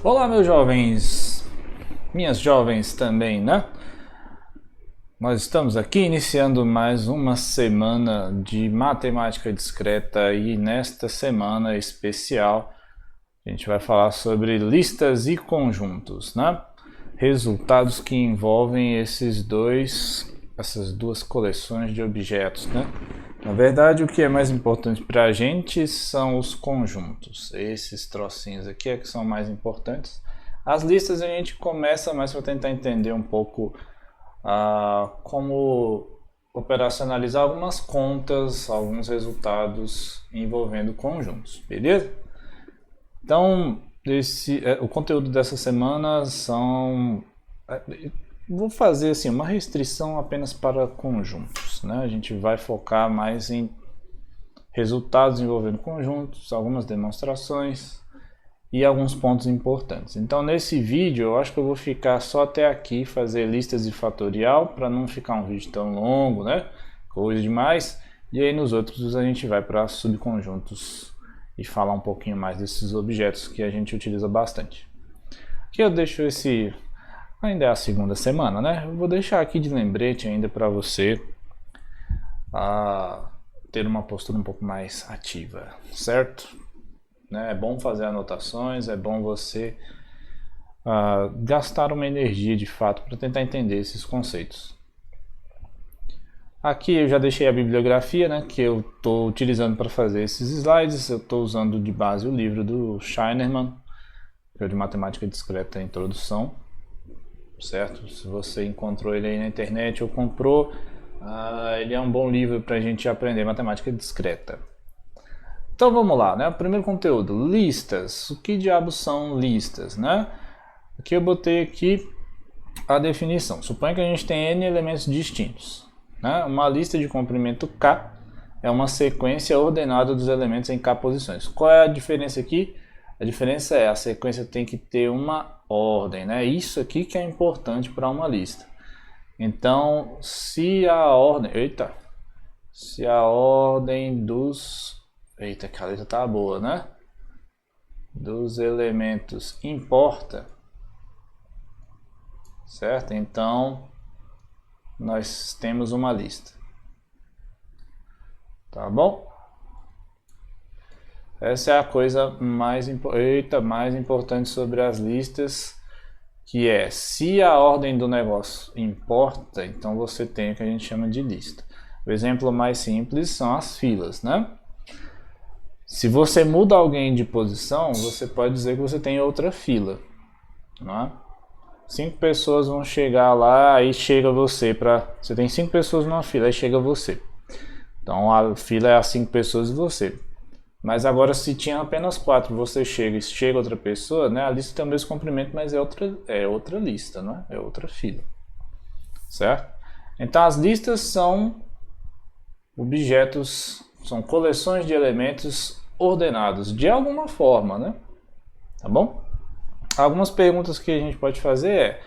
Olá, meus jovens, minhas jovens também, né? Nós estamos aqui iniciando mais uma semana de matemática discreta e nesta semana especial a gente vai falar sobre listas e conjuntos, né? Resultados que envolvem essas duas coleções de objetos, né? Na verdade, o que é mais importante para a gente são os conjuntos. Esses trocinhos aqui é que são mais importantes. As listas a gente começa mais para tentar entender um pouco como operacionalizar algumas contas, alguns resultados envolvendo conjuntos, beleza? Então, o conteúdo dessa semana vou fazer assim, uma restrição apenas para conjuntos, né? A gente vai focar mais em resultados envolvendo conjuntos, algumas demonstrações e alguns pontos importantes. Então nesse vídeo eu acho que eu vou ficar só até aqui, fazer listas de fatorial para não ficar um vídeo tão longo, né? Coisa demais. E aí nos outros a gente vai para subconjuntos e falar um pouquinho mais desses objetos que a gente utiliza bastante. Aqui eu deixo ainda é a segunda semana, né? Eu vou deixar aqui de lembrete ainda para você ter uma postura um pouco mais ativa, certo? Né? É bom fazer anotações, é bom você gastar uma energia de fato para tentar entender esses conceitos. Aqui eu já deixei a bibliografia, né, que eu estou utilizando para fazer esses slides. Eu estou usando de base o livro do Scheinerman, que é de Matemática Discreta Introdução. Certo? Se você encontrou ele aí na internet ou comprou, ele é um bom livro para a gente aprender matemática discreta. Então vamos lá, né? O primeiro conteúdo, listas. O que diabos são listas, né? Aqui eu botei aqui a definição. Suponha que a gente tem n elementos distintos, né? Uma lista de comprimento k é uma sequência ordenada dos elementos em k posições. Qual é a diferença aqui? A diferença é a sequência tem que ter uma ordem, né? Isso aqui que é importante para uma lista. Então, se a ordem dos... Eita, que a letra tá boa, né? Dos elementos importa, certo? Então, nós temos uma lista. Tá bom? Essa é a coisa mais importante sobre as listas, que é, se a ordem do negócio importa, então você tem o que a gente chama de lista. O exemplo mais simples são as filas, né? Se você muda alguém de posição, você pode dizer que você tem outra fila, né? 5 pessoas vão chegar lá, aí chega você você tem 5 pessoas numa fila, aí chega você. Então a fila é as 5 pessoas e você. Mas agora se tinha apenas 4, você chega e chega outra pessoa, né? A lista tem o mesmo comprimento, mas é outra lista, né? É outra fila, certo? Então as listas são objetos, são coleções de elementos ordenados de alguma forma, né? Tá bom? Algumas perguntas que a gente pode fazer é: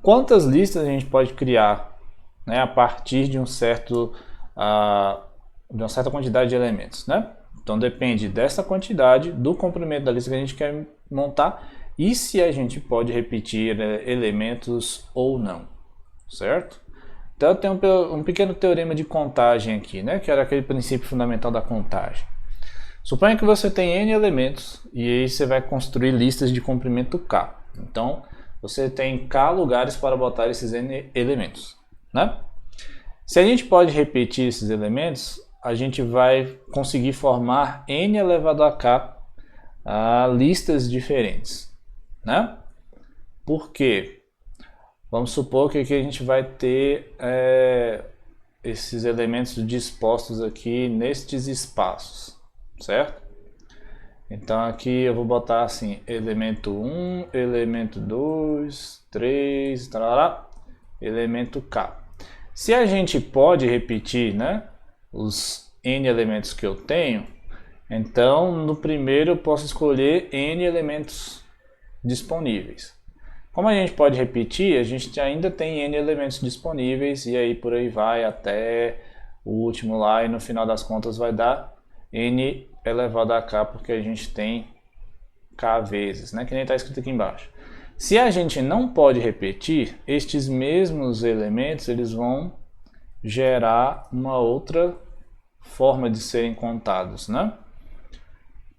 quantas listas a gente pode criar, né, a partir de uma certa quantidade de elementos, né? Então depende dessa quantidade, do comprimento da lista que a gente quer montar e se a gente pode repetir elementos ou não, certo? Então tem um pequeno teorema de contagem aqui, né? Que era aquele princípio fundamental da contagem. Suponha que você tem n elementos e aí você vai construir listas de comprimento k. Então você tem k lugares para botar esses n elementos, né? Se a gente pode repetir esses elementos, a gente vai conseguir formar n elevado a k listas diferentes, né? Por quê? Vamos supor que aqui a gente vai ter esses elementos dispostos aqui nestes espaços, certo? Então aqui eu vou botar assim, elemento 1, elemento 2, 3, tarará, elemento k. Se a gente pode repetir, né, os n elementos que eu tenho, então no primeiro eu posso escolher n elementos disponíveis. Como a gente pode repetir, a gente ainda tem n elementos disponíveis e aí por aí vai até o último lá e no final das contas vai dar n elevado a k, porque a gente tem k vezes, né? Que nem está escrito aqui embaixo. Se a gente não pode repetir, estes mesmos elementos eles vão gerar uma outra forma de serem contados, né?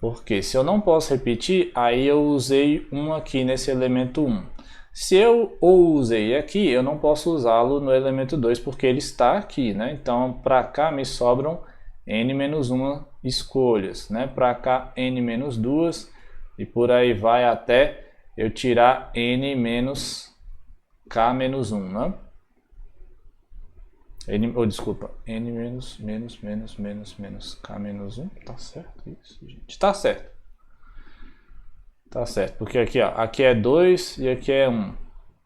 Porque se eu não posso repetir, aí eu usei um aqui nesse elemento 1. Se eu o usei aqui, eu não posso usá-lo no elemento 2, porque ele está aqui, né? Então, para cá me sobram n-1 escolhas, né? Para cá, n-2, e por aí vai até eu tirar n-k-1, né? Desculpa, n-k-1, tá certo isso, gente? Tá certo. Tá certo, porque aqui, ó, aqui é 2 e aqui é 1.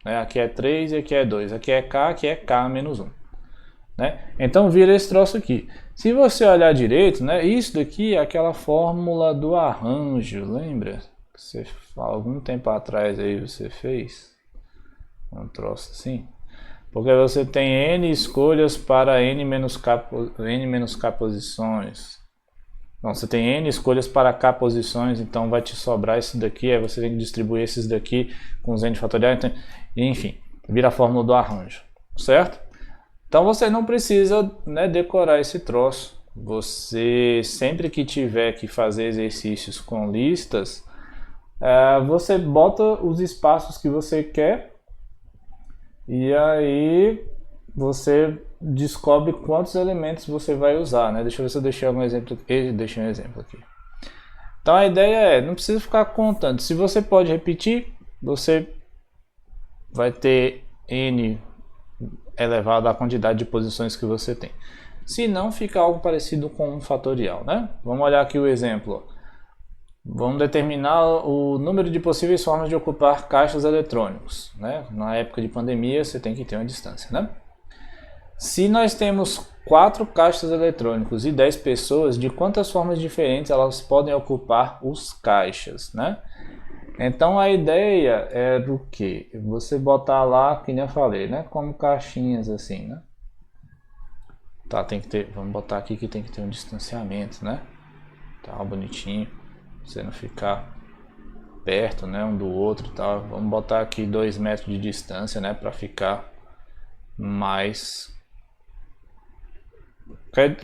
Né? Aqui é 3 e aqui é 2. Aqui é k, aqui é k-1. Né? Então vira esse troço aqui. Se você olhar direito, né, isso daqui é aquela fórmula do arranjo, lembra? Que você, algum tempo atrás aí você fez um troço assim. Porque você tem n escolhas para n-k posições. Então, você tem n escolhas para k posições, então vai te sobrar esse daqui, aí você tem que distribuir esses daqui com os n fatoriais, então, enfim, vira a fórmula do arranjo, certo? Então você não precisa, né, decorar esse troço. Você, sempre que tiver que fazer exercícios com listas, você bota os espaços que você quer e aí você descobre quantos elementos você vai usar, né? Deixa eu ver se eu deixei um exemplo aqui. Então a ideia é, não precisa ficar contando. Se você pode repetir, você vai ter n elevado à quantidade de posições que você tem. Se não, fica algo parecido com um fatorial, né? Vamos olhar aqui o exemplo. Vamos determinar o número de possíveis formas de ocupar caixas eletrônicos, né? Na época de pandemia você tem que ter uma distância, né? Se nós temos 4 caixas eletrônicos e 10 pessoas, de quantas formas diferentes elas podem ocupar os caixas, né? Então a ideia é do que? Você botar lá, que nem eu falei, né? Como caixinhas assim, né? Tá, tem que ter, vamos botar aqui que tem que ter um distanciamento, né? Tá, bonitinho. Você não ficar perto, né, um do outro e tal. Vamos botar aqui 2 metros de distância, né, para ficar mais,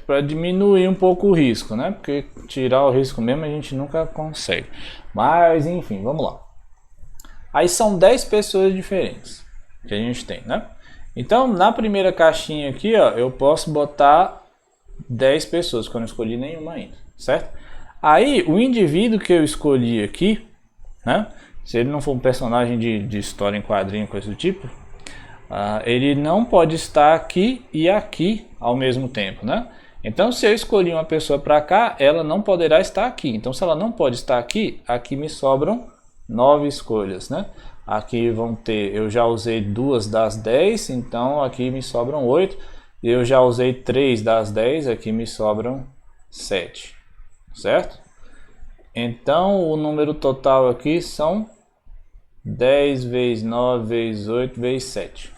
para diminuir um pouco o risco, né, porque tirar o risco mesmo a gente nunca consegue. Mas enfim, vamos lá. Aí são 10 pessoas diferentes que a gente tem, né? Então na primeira caixinha aqui, ó, eu posso botar 10 pessoas, que eu não escolhi nenhuma ainda, certo? Aí, o indivíduo que eu escolhi aqui, né, se ele não for um personagem de história em quadrinho, coisa do tipo, ele não pode estar aqui e aqui ao mesmo tempo, né? Então, se eu escolhi uma pessoa para cá, ela não poderá estar aqui. Então, se ela não pode estar aqui, aqui me sobram 9 escolhas, né? Aqui vão ter, eu já usei 2 das 10, então aqui me sobram 8. Eu já usei 3 das 10, aqui me sobram 7. Certo? Então o número total aqui são 10 vezes 9 vezes 8 vezes 7.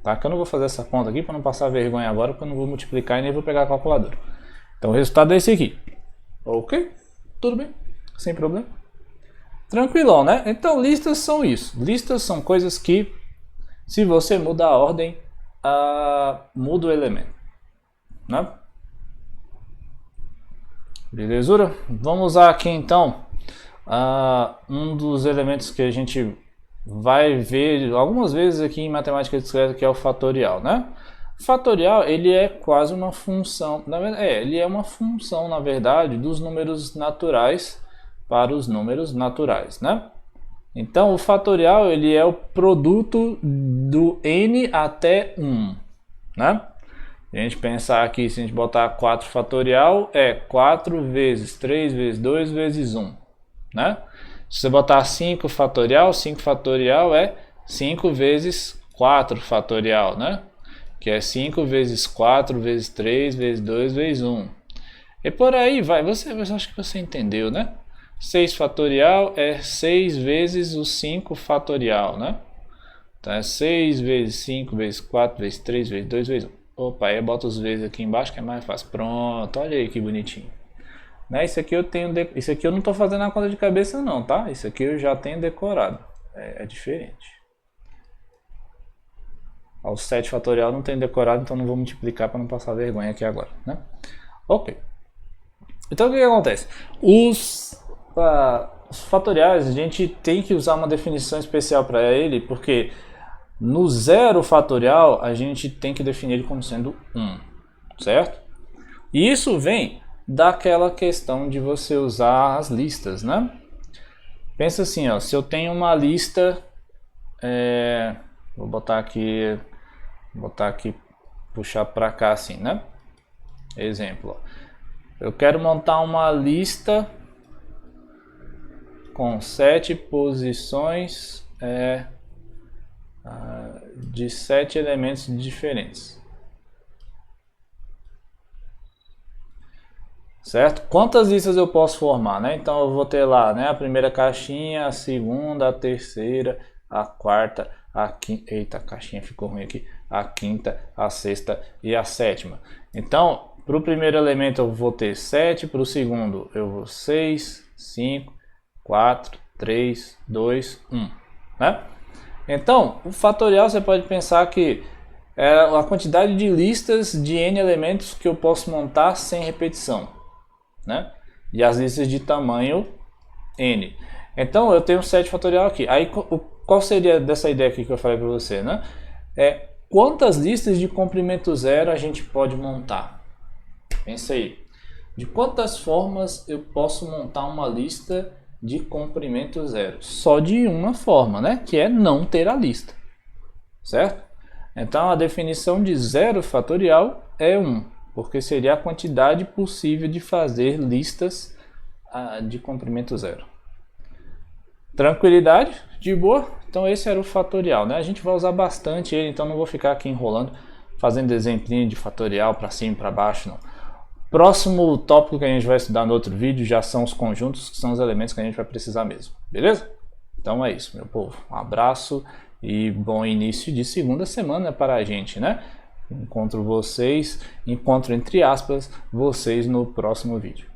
Tá? Que eu não vou fazer essa conta aqui para não passar vergonha agora, porque eu não vou multiplicar e nem vou pegar a calculadora. Então o resultado é esse aqui. Ok? Tudo bem? Sem problema? Tranquilão, né? Então listas são isso. Listas são coisas que, se você mudar a ordem, muda o elemento, né? Belezura? Vamos usar aqui então um dos elementos que a gente vai ver algumas vezes aqui em matemática discreta, que é o fatorial, né? O fatorial, ele é quase uma função, ele é uma função, na verdade, dos números naturais para os números naturais, né? Então o fatorial, ele é o produto do n até 1, né? A gente pensar aqui, se a gente botar 4 fatorial, é 4 vezes 3 vezes 2 vezes 1, né? Se você botar 5 fatorial é 5 vezes 4 fatorial, né? Que é 5 vezes 4 vezes 3 vezes 2 vezes 1. E por aí vai, eu acho que você entendeu, né? 6 fatorial é 6 vezes o 5 fatorial, né? Então é 6 vezes 5 vezes 4 vezes 3 vezes 2 vezes 1. Opa, aí eu boto os vezes aqui embaixo que é mais fácil. Pronto, olha aí que bonitinho. né? Isso aqui isso aqui eu não estou fazendo a conta de cabeça não, tá? Isso aqui eu já tenho decorado, é diferente. O 7 fatorial não tem decorado, então não vou multiplicar para não passar vergonha aqui agora, né? Ok. Então o que acontece? Os fatoriais, a gente tem que usar uma definição especial para ele, porque no zero fatorial a gente tem que definir ele como sendo 1, certo? E isso vem daquela questão de você usar as listas, né? Pensa assim, ó, se eu tenho uma lista, vou botar aqui, puxar para cá assim, né? Exemplo, ó. Eu quero montar uma lista com 7 posições de 7 elementos diferentes. Certo? Quantas listas eu posso formar, né? Então eu vou ter lá, né, a primeira caixinha, a segunda, a terceira, a quarta, a quinta. Eita, a caixinha ficou ruim aqui. A quinta, a sexta e a sétima. Então, para o primeiro elemento eu vou ter 7, para o segundo eu vou 6, 5, 4, 3, 2, 1. Né? Então, o fatorial você pode pensar que é a quantidade de listas de n elementos que eu posso montar sem repetição. Né? E as listas de tamanho n. Então eu tenho 7 fatorial aqui. Aí qual seria dessa ideia aqui que eu falei para você, né? Quantas listas de comprimento zero a gente pode montar? Pensa aí. De quantas formas eu posso montar uma lista de comprimento zero? Só de uma forma, né? Que é não ter a lista. Certo? Então a definição de zero fatorial é 1, porque seria a quantidade possível de fazer listas de comprimento zero. Tranquilidade? De boa? Então esse era o fatorial, né? A gente vai usar bastante ele, então não vou ficar aqui enrolando, fazendo exemplinho de fatorial para cima e para baixo, não. Próximo tópico que a gente vai estudar no outro vídeo já são os conjuntos, que são os elementos que a gente vai precisar mesmo, beleza? Então é isso, meu povo. Um abraço e bom início de segunda semana para a gente, né? Encontro entre aspas, vocês no próximo vídeo.